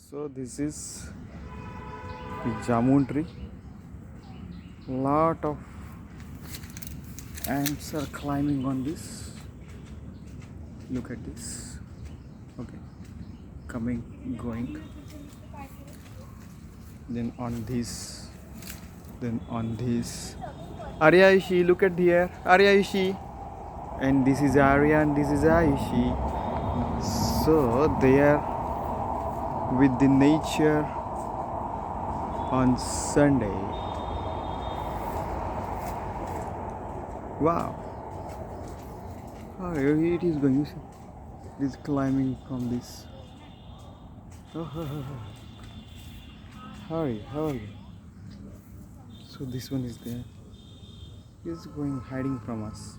So this is the Jamun tree. Lot of ants are climbing on this. Look at this. Okay, coming, going. Then on this. Then on this. Arya Ishi, look at here. Arya Ishi. And this is Arya and this is Aishi. So they are with the nature on Sunday. Wow. Oh, here it is going. You see, it is climbing from this. Oh. Hurry, hurry. So this one is there. He is going hiding from us.